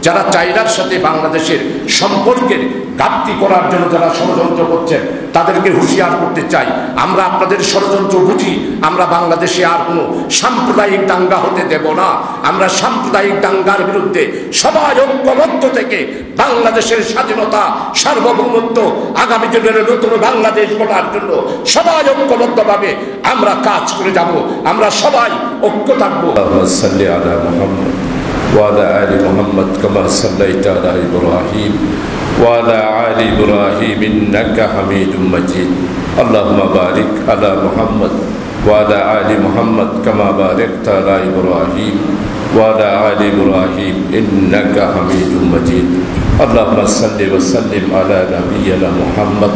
যারা চাইনার সাথে বাংলাদেশের সম্পর্কের ঘাটতি করার জন্য যারা ষড়যন্ত্র করছেন তাদেরকে হুঁশিয়ার করতে চাই, আমরা আপনাদের ষড়যন্ত্র বুঝি। আমরা বাংলাদেশে আর কোনো সাম্প্রদায়িক দাঙ্গা হতে দেব না। আমরা সাম্প্রদায়িক দাঙ্গার বিরুদ্ধে সবাই ঐক্যবদ্ধ থেকে বাংলাদেশের স্বাধীনতা, সার্বভৌমত্ব, আগামী দিনের নতুন বাংলাদেশ গড়ার জন্য সবাই ঐক্যবদ্ধভাবে আমরা কাজ করে যাব। আমরা সবাই ঐক্য থাকবো। وعلى آل محمد كما صليت على إبراهيم وعلى آل إبراهيم إنك حميد مجيد اللهم بارك على محمد وعلى آل محمد كما باركت على إبراهيم وعلى آل إبراهيم إنك حميد مجيد اللهم صل وسلم على نبينا محمد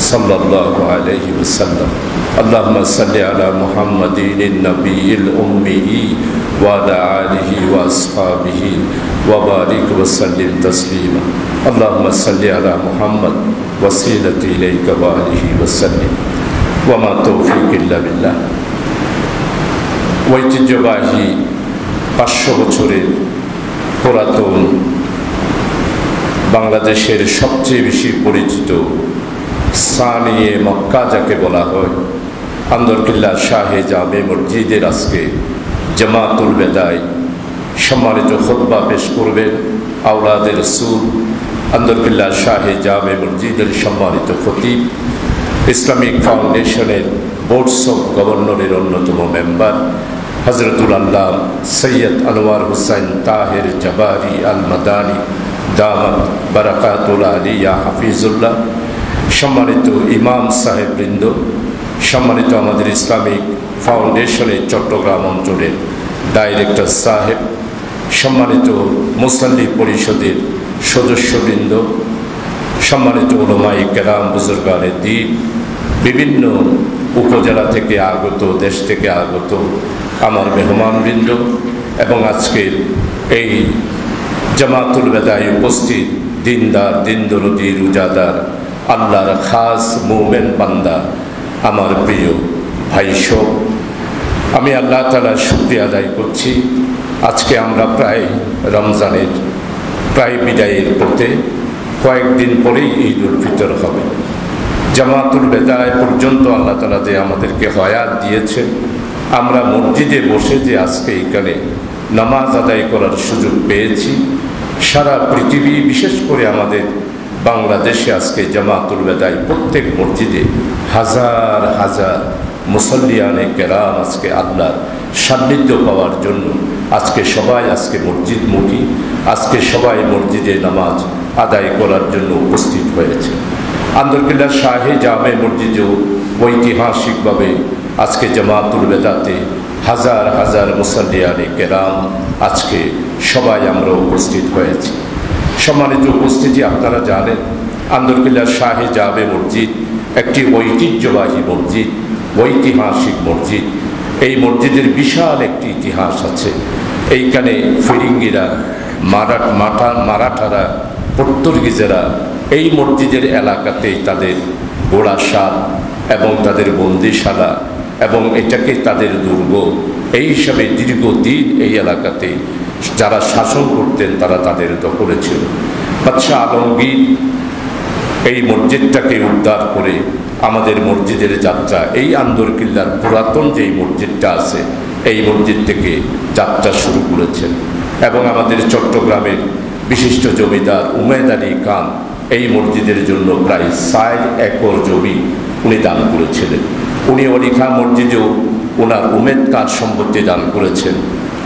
صلى الله عليه وسلم اللهم صل على محمد النبي الأمي وعلى آله وأصحابه وبارك وسلم تسليما اللهم صل على محمد وسيلة إليك وآله وسلم وما توفيق إلا بالله। ঐতিহ্যবাহী 500 বছরের পুরাতন বাংলাদেশের সবচেয়ে বেশি পরিচিত সানিয়ে মক্কা যাকে বলা হয়, আন্দরকিল্লা শাহে জামে মসজিদের আজকে জামাতুল বেদায় সম্মানিত খুতবা পেশ করবেন আওলাদে রাসূল আন্দরকিল্লা শাহে জামে মসজিদের সম্মানিত খতিব, ইসলামিক ফাউন্ডেশনের বোর্ডস অফ গভর্নরের অন্যতম মেম্বার হযরতুল আল্লাহ সৈয়দ আনোয়ার হুসাইন তাহের জাবারি আল মাদানী দামাত বারাকাতুল আলিয়া হাফিজুল্লাহ, সম্মানিত ইমাম সাহেব বৃন্দ, সম্মানিত আমাদের ইসলামিক ফাউন্ডেশনের চট্টগ্রাম অঞ্চলের ডাইরেক্টর সাহেব, সম্মানিত মুসল্লি পরিষদের সদস্যবৃন্দ, সম্মানিত উলামায়ে কেরাম, বুজুর্গানে দ্বীন, বিভিন্ন উপজেলা থেকে আগত, দেশ থেকে আগত আমার মেহমানবৃন্দ এবং আজকের এই জামাতুল বেদায় উপস্থিত দিনদার, দিনদরদি, রোজাদার, আল্লাহর খাস মুমিন বান্দা, আমার প্রিয় ভাই সব, আমি আল্লাহ তাআলার শুকরিয়া আদায় করছি। আজকে আমরা প্রায় রমজানের প্রায় বিদায়ের পথে, কয়েকদিন পরেই ঈদ উল ফিতর হবে। জামাতুল বেদায় পর্যন্ত আল্লাহ তাআলা যে আমাদেরকে হায়াত দিয়েছেন, আমরা মসজিদে বসে যে আজকে এখানে নামাজ আদায় করার সুযোগ পেয়েছি, সারা পৃথিবী বিশেষ করে আমাদের বাংলাদেশে আজকে জামাতুল বেদায় প্রত্যেক মসজিদে হাজার হাজার মুসল্লিয়ানে কেরাম আজকে আল্লাহর সান্নিধ্য পাওয়ার জন্য আজকে সবাই আজকে মসজিদমুখী, আজকে সবাই মসজিদে নামাজ আদায় করার জন্য উপস্থিত হয়েছে। আন্দরকিল্লা শাহে জামে মসজিদেও ঐতিহাসিকভাবে আজকে জামাতুল বেদাতে হাজার হাজার মুসল্লিয়ানে কেরাম আজকে সবাই আমরা উপস্থিত হয়েছি। সম্মানিত উপস্থিতি, আপনারা জানেন আন্দরকিল্লা শাহে জামে মসজিদ একটি ঐতিহ্যবাহী মসজিদ, ঐতিহাসিক মসজিদ। এই মসজিদের বিশাল একটি ইতিহাস আছে। এইখানে ফিরিঙ্গিরা, মারাঠারা, পর্তুগিজেরা এই মসজিদের এলাকাতেই তাদের গোড়াসাদ এবং তাদের বন্দিশালা এবং এটাকে তাদের দুর্গ এই হিসাবে দীর্ঘদিন এই এলাকাতে যারা শাসন করতেন তারা তাদের দখলে ছিল। বাদশাহ আলমগীর এই মসজিদটাকে উদ্ধার করে আমাদের মসজিদের যাত্রা, এই আন্দরকিল্লার পুরাতন যেই মসজিদটা আছে এই মসজিদ থেকে যাত্রা শুরু করেছেন এবং আমাদের চট্টগ্রামের বিশিষ্ট জমিদার উমেদ আলী খান এই মসজিদের জন্য প্রায় ৬০ একর জমি উনি দান করেছিলেন। উনি অলিখা মসজিদেও ওনার উমেদ খান সম্পত্তি দান করেছেন,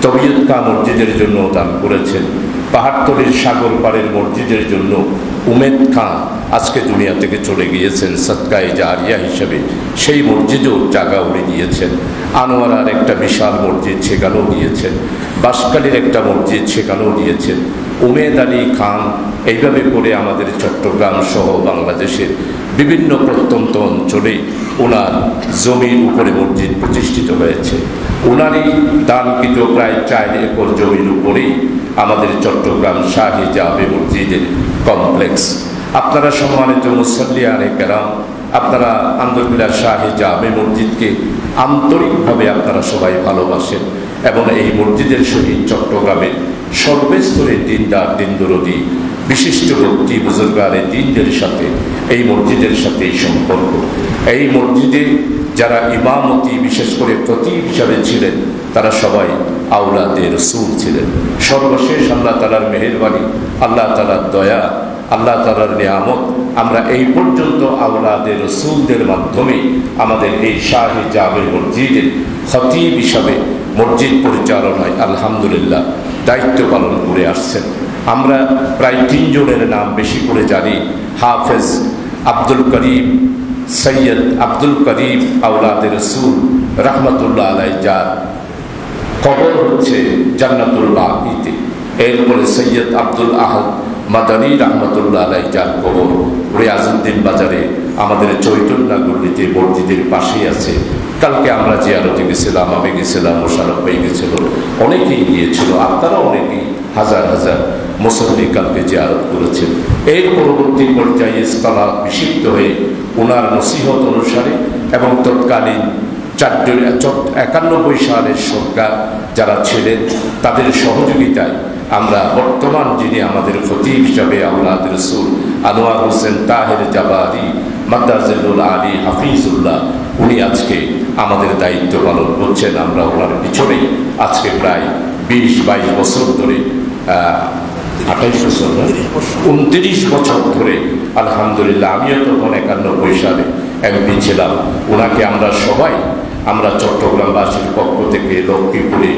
তবিয়ত খান মসজিদের জন্য দান করেছেন, পাহাড়তলির সাগর পাড়ের মসজিদের জন্য উমেদ খান আজকে দুনিয়া থেকে চলে গিয়েছেন সদকায়ে জারিয়া হিসেবে, সেই মসজিদেও জায়গা উনি দিয়েছেন। আনোয়ারার একটা বিশাল মসজিদ সেখানেও দিয়েছেন, বাঁশখালীর একটা মসজিদ সেখানেও দিয়েছেন। উমেদ আলী খান এইভাবে করে আমাদের চট্টগ্রাম সহ বাংলাদেশের বিভিন্ন প্রত্যন্ত অঞ্চলে ওনার জমির উপরে মসজিদ প্রতিষ্ঠিত হয়েছে। ওনারই দানকৃত প্রায় ৪ একর জমির উপরেই আমাদের চট্টগ্রাম শাহে জামে মসজিদের কমপ্লেক্স। আপনারা সম্মানিত মুসল্লিয়ানে কেরাম, আপনারা আন্দরকিল্লা শাহে জামে মসজিদকে আন্তরিকভাবে আপনারা সবাই ভালোবাসেন এবং এই মসজিদের সহিত চট্টগ্রামের সর্বস্তরের দিনদার দিনদরদি বিশিষ্ট ব্যক্তি বুজুর্গারে দিনদের সাথে এই মসজিদের সাথে এই সম্পর্ক। এই মসজিদে যারা ইমামতি বিশেষ করে খতিব হিসাবে ছিলেন তারা সবাই আওলাদে রসূল ছিলেন। সর্বশেষ আল্লাহ তাআলার মেহেরবানি, আল্লাহ তাআলার দয়া, আল্লাহ তাআলার নিয়ামত, আমরা এই পর্যন্ত আওলাদে রসূলদের মাধ্যমে আমাদের এই শাহে জামে মসজিদের খতিব হিসাবে মসজিদ পরিচালনায় আলহামদুলিল্লাহ দায়িত্ব পালন করে আসছেন। আমরা প্রায় 3 জনের নাম বেশি করে জানি। হাফেজ আব্দুল করিম, সৈয়দ আব্দুল করিম আওলাদে রসূল রহমতুল্লাহ আলাইহি, যার কবর হচ্ছে জান্নাতুল বাকিতে। এরপরে সৈয়দ আব্দুল আহাদ মাদানী রহমতুল্লাহ আলাইহি, যার কবর রিয়াজউদ্দিন বাজারে আমাদের চৈতন্যগল্লিতে মসজিদের পাশেই আছে। কালকে আমরা জিয়ারতে গেছিলাম, আমি গেছিলাম, মোশারফ ভাই গেছিল, অনেকেই গিয়েছিল, আপনারা অনেকেই হাজার হাজার মুসল্লি কালকে জিয়ারত করেছেন। এর পরবর্তী পর্যায়ে ইসলাম বিশুদ্ধ হয়ে ওনার নসিহত অনুসারে এবং তৎকালীন 91 সালের সরকার যারা ছিলেন তাদের সহযোগিতায় আমরা বর্তমান যিনি আমাদের খতিব হিসাবে আওলাদে রসূল আনোয়ার হোসেন তাহের জাবারি মাদ্দাজিলুল আলী হাফিজুল্লাহ, উনি আজকে আমাদের দায়িত্ব পালন করছেন। আমরা ওনার পিছনেই আজকে প্রায় 20-22 বছর ধরে, 28 বছর, 29 বছর ধরে আলহামদুলিল্লাহ। আমিও তখন 91 সালে এমপি ছিলাম। ওনাকে আমরা চট্টগ্রামবাসীর পক্ষ থেকে লক্ষ্মীপুরে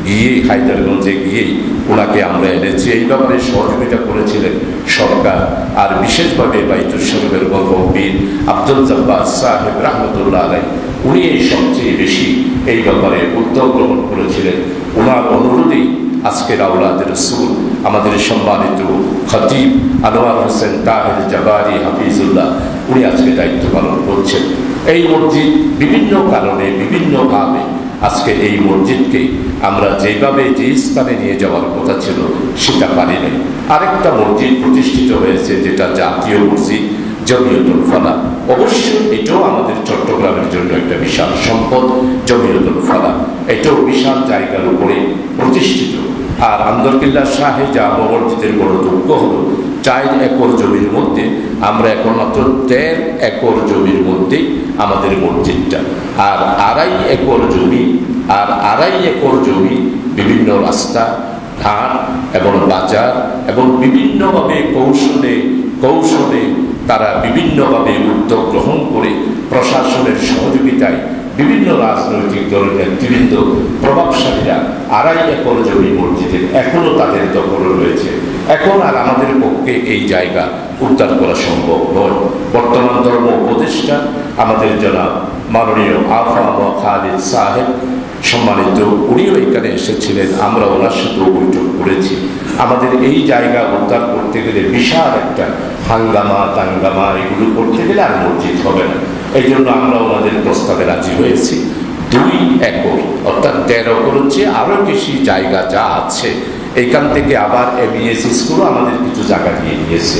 গিয়ে, হায়দারগঞ্জে গিয়েই ওনাকে আমরা এনেছি। এই ব্যাপারে সহযোগিতা করেছিলেন সরকার, আর বিশেষভাবে বাইতুল শরীফের মুফতি আব্দুল জব্বার সাহেব রহমতুল্লাহ আলাইহি, উনি এই সবচেয়ে বেশি এই ব্যাপারে উদ্যোগ গ্রহণ করেছিলেন। ওনার অনুরোধেই আজকের আওলাদে রসূল আমাদের সম্মানিত খতিব আনোয়ার হোসেন তাহের জাবারি হাফিজুল্লাহ, উনি আজকে দায়িত্ব পালন করছেন। এই মসজিদ বিভিন্ন কারণে বিভিন্নভাবে আজকে এই মসজিদকে আমরা যেভাবে যে স্থানে নিয়ে যাওয়ার কথা ছিল সেটা পারি নাই। আরেকটা মসজিদ প্রতিষ্ঠিত হয়েছে যেটা জাতীয় মসজিদ জমিয়তুল ফালাহ। অবশ্যই এটাও আমাদের চট্টগ্রামের জন্য একটা বিশাল সম্পদ। জমিয়তুল ফালাহ এটাও বিশাল জায়গার উপরে প্রতিষ্ঠিত। আর আন্দরকিল্লা শাহে জামে মসজিদের বড় দুঃখ হলো 4 একর জমির মধ্যে আমরা এখন মাত্র 13 একর জমির মধ্যেই আমাদের মসজিদটা, আর 2.5 একর জমি বিভিন্ন রাস্তা ঘাট এবং বাজার এবং বিভিন্নভাবে কৌশলে তারা বিভিন্নভাবে উদ্যোগ গ্রহণ করে প্রশাসনের সহযোগিতায় বিভিন্ন রাজনৈতিক দলের নেতৃবৃন্দ প্রভাবশালীরা 2.5 একর জমি মসজিদের এখনো তাদের দখলে রয়েছে। এখন আর আমাদের পক্ষে এই জায়গা উদ্ধার করা সম্ভব নয়। বর্তমান ধর্ম উপদেষ্টা আমাদের জনাব মাননীয় আফাম খালিদ সাহেব সম্মানিত, উনিও এখানে এসেছিলেন, আমরা ওনার সাথেও বৈঠক করেছি। আমাদের এই জায়গা উদ্ধার করতে গেলে বিশাল একটা হাঙ্গামা তাঙ্গামা এগুলো করতে গেলে আর মসজিদ হবে না। এই জন্য আমরা ওনাদের প্রস্তাবে রাজি হয়েছি 2 একর অর্থাৎ 13 একর হচ্ছে আরও বেশি জায়গা যা আছে। এইখান থেকে আবার এবিএস স্কুলও আমাদের কিছু জায়গা দিয়ে নিয়েছে।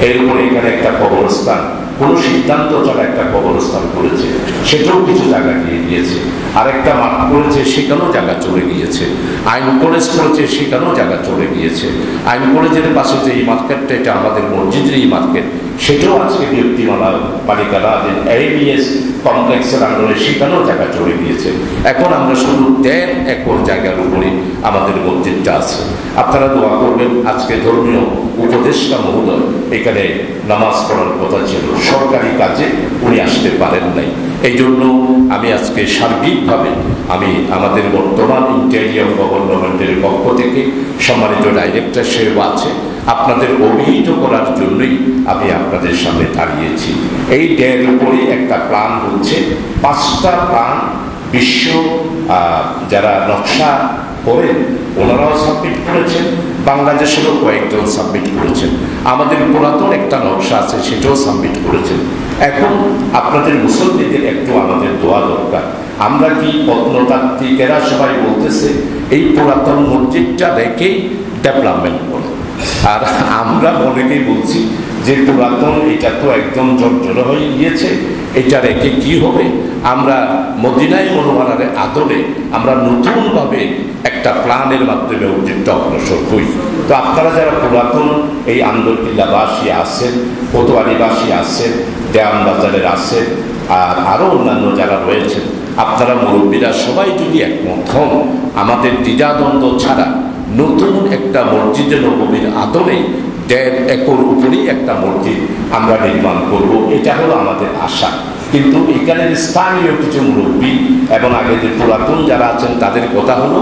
এরপরে এখানে একটা কবরস্থান, কোনো সিদ্ধান্ত ছাড়া একটা কবরস্থান করেছে, সেটাও কিছু জায়গা দিয়ে দিয়েছে। আরেকটা মাঠ করেছে, সেখানেও জায়গা চলে গিয়েছে। আইন কলেজ করেছে, সেখানেও জায়গা চলে গিয়েছে। আইন কলেজের পাশে যে এই মার্কেটটা, এটা আমাদের মসজিদের এই মার্কেট, সেটাও আজকে ব্যক্তিমালা মালিকানা এবিএস কমপ্লেক্সের আন্দোলনে সেখানেও জায়গা চলে গিয়েছে। এখন আমরা শুধু 13 একর জায়গার উপরে আমাদের মসজিদটা আছে। আপনারা দোয়া করবেন। আজকে ধর্মীয় উপদেষ্টা মহোদয় এখানে নামাজ পড়ার কথা ছিল, সরকারি কাজে উনি আসতে পারেন নাই। এই জন্য আমি আজকে সার্বিকভাবে আমাদের বর্তমান ইন্টেরিয়র গভর্নমেন্টের পক্ষ থেকে সম্মানিত ডাইরেক্টর সাহেব আছে, আপনাদের অভিহিত করার জন্যই আমি আপনাদের সামনে দাঁড়িয়েছি। এই ডের উপরে একটা প্ল্যান হচ্ছে, 5টা প্ল্যান বিশ্ব যারা নকশা করেন ওনারাও সাবমিট করেছেন, বাংলাদেশেরও কয়েকজন সাবমিট করেছেন, আমাদের পুরাতন একটা নকশা আছে সেটাও সাবমিট করেছেন। এখন আপনাদের মুসল্লিদের একটু আমাদের দোয়া দরকার। আমরা কি প্রত্নতাত্ত্বিকেরা সবাই বলতেছে এই পুরাতন মসজিদটা রেখেই ডেভেলপমেন্ট করে, আর আমরা অনেকেই বলছি যে পুরাতন এটা তো একদম জর্জর হয়ে গিয়েছে, এটা রেখে কি হবে। আমরা মদিনায় মুনাওয়ারার আদলে আমরা নতুনভাবে একটা প্ল্যানের মাধ্যমে মসজিদটা অগ্রসর হই। তো আপনারা যারা পুরাতন এই আন্দরকিল্লাবাসী আছেন, কোতোয়ালিবাসী আছেন, দেওয়ানবাজারের আছেন, আর আরও অন্যান্য যারা রয়েছেন, আপনারা মুরব্বীরা সবাই যদি একমত হন, আমাদের দ্বিধাদ্বন্দ্ব ছাড়া নতুন একটা মসজিদে নববীর আদলে 1.5 একর উপরেই একটা মসজিদ আমরা নির্মাণ করব, এটা হলো আমাদের আশা। কিন্তু এখানের স্থানীয় কিছু মুরব্বী এবং আগে যে পুরাতন যারা আছেন তাদের কথা হলো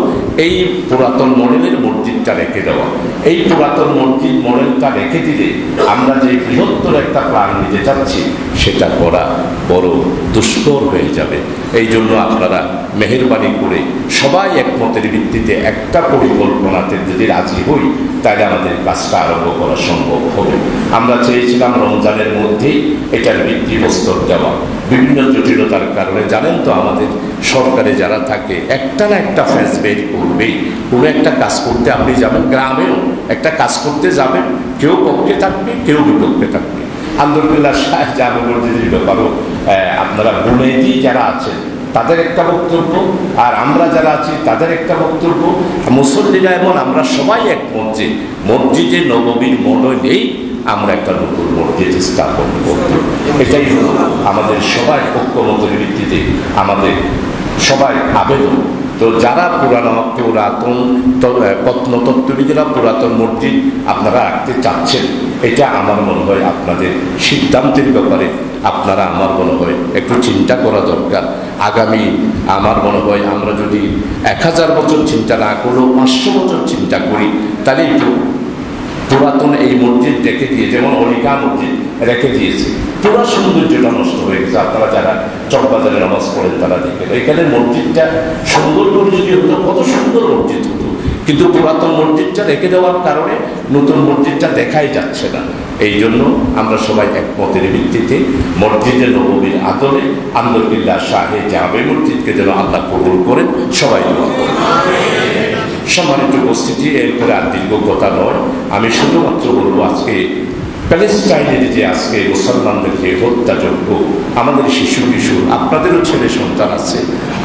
এই পুরাতন মডেলের মসজিদটা রেখে দেওয়া। এই পুরাতন মসজিদ মডেলটা রেখে দিলে আমরা যে বৃহত্তর একটা প্ল্যান নিতে চাচ্ছি সেটা করা বড় দুষ্কর হয়ে যাবে। এই জন্য আপনারা মেহেরবানি করে সবাই একমতের ভিত্তিতে একটা পরিকল্পনাতে যদি রাজি হই, তাহলে আমাদের কাজটা আরম্ভ করা সম্ভব হবে। আমরা চেয়েছিলাম রমজানের মধ্যেই এটার ভিত্তিপ্রস্তর দেওয়া। বিভিন্ন জটিলতার কারণে জানেন তো, আমাদের সরকারে যারা থাকে একটা না একটা ফেজ বের করবেই। কোনো একটা কাজ করতে আপনি যাবেন, গ্রামেও একটা কাজ করতে যাবেন, কেউ পক্ষে থাকবে, কেউ বিপক্ষে থাকবে। আন্দরকিল্লাহ শাহ জামে মসজিদের ব্যাপারও আপনারা বুনেদি যারা আছেন তাদের একটা বক্তব্য, আর আমরা যারা আছি তাদের একটা বক্তব্য, মুসল্লিরা এমন আমরা সবাই একমত যে মসজিদে নববীর মডেলেই আমরা একটা নতুন মসজিদ স্থাপন করব। এটাই হলো আমাদের সবাই ঐক্যমতের ভিত্তিতে আমাদের সবাই আবেদন। তো যারা পুরাতন প্রত্নতত্ত্ববিদেরা পুরাতন মসজিদ আপনারা রাখতে চাচ্ছেন, এটা আমার মনে হয় আপনাদের সিদ্ধান্তের ব্যাপারে আপনারা আমার মনে হয় একটু চিন্তা করা দরকার। আগামী আমার মনে হয় আমরা যদি 1000 বছর চিন্তা না করলেও 500 বছর চিন্তা করি, তাহলে একটু পুরাতন এই মসজিদ রেখে দিয়ে, যেমন অলিকা মসজিদ রেখে দিয়েছে, পুরো সৌন্দর্যটা নষ্ট হয়ে গেছে। আপনারা যারা চকবাজারে নামাজ পড়েন তারা দেখেন এখানে মসজিদটা সুন্দর করে যদি হতো, কত সুন্দর মসজিদ হতো, কিন্তু পুরাতন মসজিদটা রেখে দেওয়ার কারণে নতুন মসজিদটা দেখাই যাচ্ছে না। এই জন্য আমরা সবাই একমতের ভিত্তিতে মসজিদে নববীর আদলে আন্দরকিল্লাহ শাহে জামে মসজিদকে যেন আল্লাহ কবুল করেন, সবাই দোয়া করেন। সম্মানিত উপস্থিতি, এরপরে আর দীর্ঘ কথা নয়, আমি শুধুমাত্র বলবো আজকে প্যালেস্টাইনের যে আজকে মুসলমানদেরকে হত্যাযোগ্য, আমাদের শিশু কিশোর, আপনাদেরও ছেলে সন্তান আছে,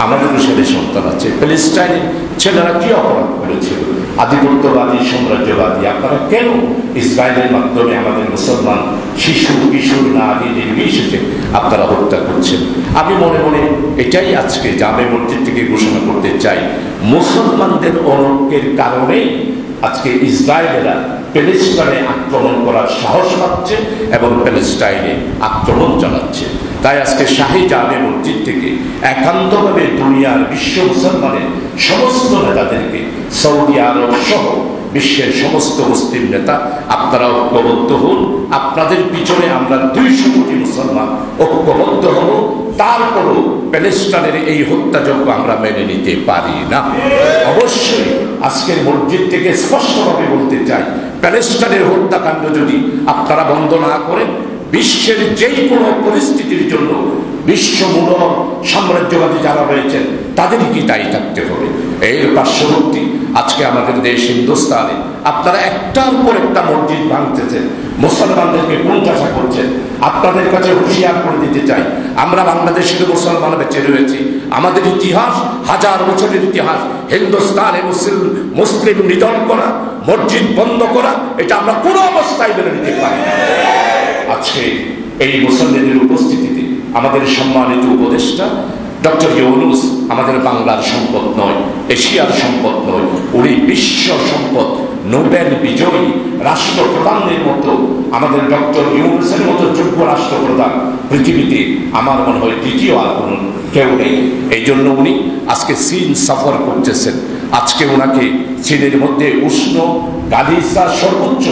আমাদেরও ছেলে সন্তান আছে, প্যালেস্টাইনের ছেলেরা কি অপরাধ করেছিল? আধিপত্যবাদী সাম্রাজ্যবাদী আপনারা কেন ইসরায়েলের মাধ্যমে আমাদের মুসলমান শিশু কিশোর নারী নির্বিশেষে আপনারা হত্যা করছেন? আমি মনে মনে এটাই আজকে জামে মসজিদ থেকে ঘোষণা করতে চাই, মুসলমানদের অনৈক্যের কারণেই আজকে ইসরায়েলেরা প্যালেস্টাইনে আক্রমণ করার সাহস পাচ্ছে এবং প্যালেস্টাইনে আক্রমণ চালাচ্ছে। তাই আজকে শাহী জামে মসজিদ থেকে একান্তভাবে দুনিয়ার বিশ্ব মুসলমানের সমস্ত নেতাদেরকে, সৌদি আরব সহ বিশ্বের সমস্ত মুসলিম নেতা, আপনারা ঐক্যবদ্ধ হন। আপনাদের পিছনে আমরা 200 কোটি মুসলমান ঐক্যবদ্ধ হব। তারপরও প্যালেস্টাইনের এই হত্যাযজ্ঞ আমরা মেনে নিতে পারি না। অবশ্যই আজকের মসজিদ থেকে স্পষ্টভাবে বলতে চাই, প্যালেস্টাইনের হত্যাকাণ্ড যদি আপনারা বন্ধ না করেন, বিশ্বের যেই কোনো পরিস্থিতির জন্য বিশ্বমূলক সাম্রাজ্যবাদী যারা রয়েছেন তাদেরই কি দায়ী থাকতে হবে। এর পার্শ্ববর্তী আজকে আমাদের দেশ হিন্দুস্তানে আপনারা একটার পর একটা মসজিদ ভাঙতেছেন, মুসলমানদেরকে কোণঠাসা করছেন। আপনাদের কাছে হুঁশিয়ার করে দিতে চাই, আমরা বাংলাদেশের মুসলমান বেঁচে রয়েছি, আমাদের ইতিহাস 1000 বছরের ইতিহাস। হিন্দুস্তানে মুসলিম নিধন করা, মসজিদ বন্ধ করা, এটা আমরা কোনো অবস্থায় মেনে নিতে পারি না। আজকে এই মুসলমানদের উপস্থিতিতে আমাদের সম্মানিত উপদেষ্টা ডক্টর ইউনূস আমাদের বাংলার সম্পদ নয়, এশিয়ার সম্পদ নয়, উনি বিশ্ব সম্পদ, নোবেল বিজয়ী রাষ্ট্রপ্রধানের মতো আমাদের ডক্টর ইউনূসের মতো যোগ্য রাষ্ট্রপ্রধান পৃথিবীতে আমার মনে হয় দ্বিতীয় আর কোনো কেউ নেই। এই জন্য উনি আজকে চীন সফর করতেছেন। আজকে ওনাকে চীনের মধ্যে উষ্ণ গালিচা সর্বোচ্চ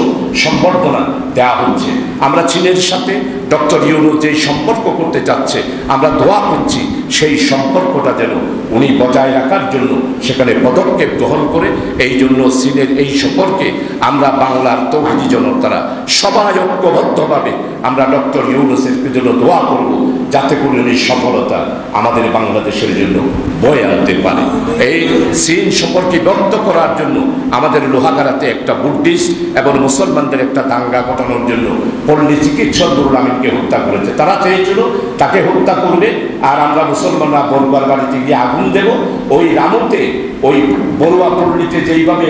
সম্বর্ধনা দেওয়া হচ্ছে। আমরা চীনের সাথে ডক্টর ইউনূস যেই সম্পর্ক করতে চাচ্ছে, আমরা দোয়া করছি সেই সম্পর্কটা যেন উনি বজায় রাখার জন্য সেখানে পদক্ষেপ গ্রহণ করে। এই জন্য চীনের এই সম্পর্কে আমরা বাংলার তৌহিদি জনতারা সবাই ঐক্যবদ্ধভাবে আমরা ডক্টর ইউনূসের জন্য দোয়া করব, যাতে করে উনি সফলতা আমাদের বাংলাদেশের জন্য বয়ে আনতে পারে। এই চীন সম্পর্কে ব্যক্ত করার জন্য আমাদের লোহাগাড়াতে একটা একটা বুদ্ধিস্ট এবং মুসলমানদের একটা দাঙ্গা ঘটানোর জন্য পল্লী চিকিৎসক নুরুল আমিনকে হত্যা করেছে। তারা চেয়েছিল তাকে হত্যা করবে, আর আমরা মুসলমানরা বড়ুয়ার বাড়িতে গিয়ে আগুন দেব। ওই রামতে, ওই বড়ুয়া পল্লীতে যেইভাবে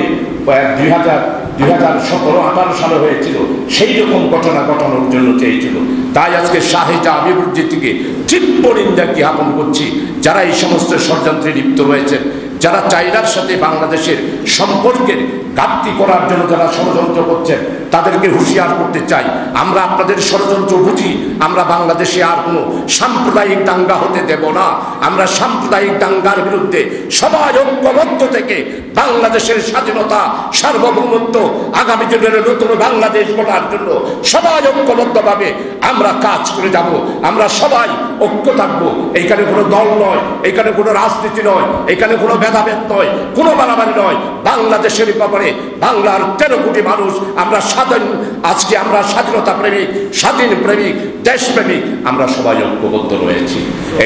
2017-18 সালে হয়েছিল, সেই রকম ঘটনা ঘটানোর জন্য চেয়েছিল। তাই আজকে শাহেজা আমিমসজিদকে তীব্র নিন্দা জ্ঞাপন করছি যারা এই সমস্ত ষড়যন্ত্রে লিপ্ত রয়েছেন, যারা চাইনার সাথে বাংলাদেশের সম্পর্কের ঘাটতি করার জন্য যারা ষড়যন্ত্র করছেন, তাদেরকে হুঁশিয়ার করতে চাই। আমরা আপনাদের ষড়যন্ত্র বুঝি। আমরা বাংলাদেশে আর কোনো সাম্প্রদায়িক দাঙ্গা হতে দেব না। আমরা সাম্প্রদায়িক দাঙ্গার বিরুদ্ধে সবাই ঐক্যবদ্ধ থেকে বাংলাদেশের স্বাধীনতা, সার্বভৌমত্ব, আগামী দিনের নতুন বাংলাদেশ গড়ার জন্য সবাই ঐক্যবদ্ধভাবে আমরা কাজ করে যাব। আমরা সবাই ঐক্য থাকবো। এইখানে কোনো দল নয়, এখানে কোনো রাজনীতি নয়, এখানে কোনো ভেদাভেদ নয়, কোনো মারামারি নয়। বাংলাদেশের ব্যাপারে বাংলার 13 কোটি মানুষ আমরা স্বাধীন, আজকে আমরা স্বাধীনতা প্রেমিক, স্বাধীন প্রেমিক, দেশপ্রেমিক, আমরা সবাই ঐক্যবদ্ধ রয়েছি।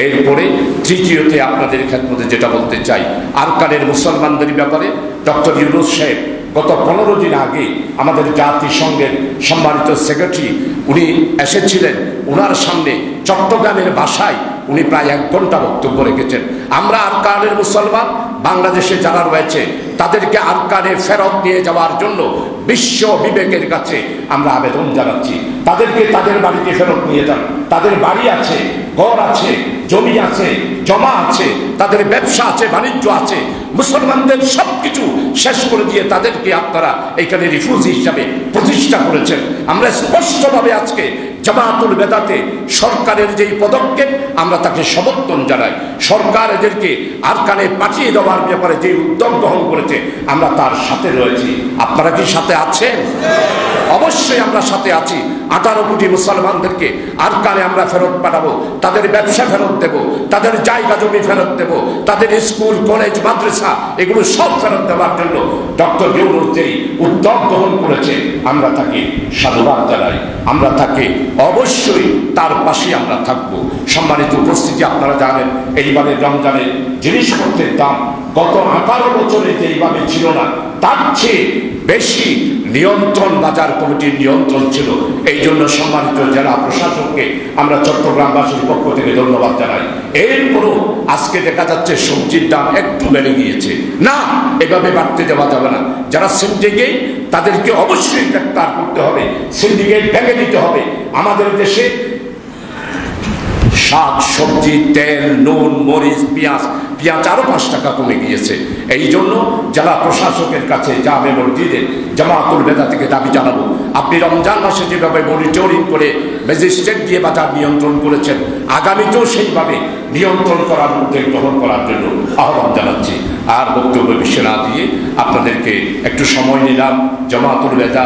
এরপরে তৃতীয়তে আপনাদের ক্ষেত্রে যেটা বলতে চাই, আরকানের মুসলমানদের ব্যাপারে ডক্টর ইউনূস সাহেব গত 15 দিন আগে আমাদের জাতিসংঘের সম্মানিত সেক্রেটারি উনি এসেছিলেন। ওনার সামনে চট্টগ্রামের ভাষায় উনি প্রায় 1 ঘন্টা বক্তব্য রেখেছেন। আমরা আরকানের মুসলমান বাংলাদেশে যারা রয়েছে তাদেরকে আরকানে ফেরত নিয়ে যাওয়ার জন্য বিশ্ব বিবেকের কাছে আমরা আবেদন জানাচ্ছি। তাদেরকে তাদের বাড়িতে ফেরত নিয়ে যান। তাদের বাড়ি আছে, ঘর আছে, জমি আছে, জমা আছে, তাদের ব্যবসা আছে, বাণিজ্য আছে। মুসলমানদের সবকিছু শেষ করে দিয়ে তাদেরকে আপনারা এখানে রিফিউজি হিসাবে প্রতিষ্ঠা করেছেন। আমরা স্পষ্টভাবে আজকে জামাতুল বেদাতে সরকারের যেই পদক্ষেপ আমরা তাকে সমর্থন জানাই। সরকার এদেরকে আরকানে পাঠিয়ে দেওয়ার ব্যাপারে যে উদ্যোগ গ্রহণ করেছে আমরা তার সাথে রয়েছি। আপনারা কি সাথে আছেন? অবশ্যই আমরা সাথে আছি। 18 কোটি মুসলমানদেরকে আরকানে আমরা ফেরত পাঠাবো, তাদের ব্যবসা ফেরত দেব, তাদের জায়গা জমি ফেরত দেব, তাদের স্কুল, কলেজ, মাদ্রাসা এগুলো সব ফেরত দেওয়ার জন্য ডক্টর ইউনূস যেই উদ্যোগ গ্রহণ করেছে আমরা তাকে সাধুবাদ জানাই। আমরা তাকে অবশ্যই তার পাশে আমরা থাকবো। সম্মানিত উপস্থিতি, আপনারা জানেন এইবারে রমজানের জিনিসপত্রের দাম গত 18 বছরে যেইভাবে ছিল না, তার চেয়ে বেশি নিয়ন্ত্রণ বাজার কমিটির নিয়ন্ত্রণ ছিল। এই জন্য সম্মানিত জেলা প্রশাসককে আমরা চট্টগ্রামবাসীর পক্ষ থেকে ধন্যবাদ জানাই। এরপরও আজকে দেখা যাচ্ছে সবজির দাম একটু বেড়ে গিয়েছে। না, এভাবে বাড়তে দেওয়া যাবে না। যারা সিন্ডিকেট তাদেরকে অবশ্যই গ্রেপ্তার করতে হবে, সিন্ডিকেট ভেঙে দিতে হবে। আমাদের দেশে শাক সবজি, তেল, নুন, মরিচ, পেঁয়াজ আরো 5 টাকা কমে গিয়েছে। এই জন্য জেলা প্রশাসকের কাছে জামে মসজিদে জামাতুল বেদা থেকে দাবি জানাবো, আপনি রমজান মাসে যেভাবে মনিটরিং করে ম্যাজিস্ট্রেট দিয়ে বাজার নিয়ন্ত্রণ করেছেন, আগামীতেও সেইভাবে নিয়ন্ত্রণ করার উদ্যোগ গ্রহণ করার জন্য আহ্বান জানাচ্ছি। আর বক্তব্য বেশি না দিয়ে আপনাদেরকে একটু সময় নিলাম। জামাতুল বেদা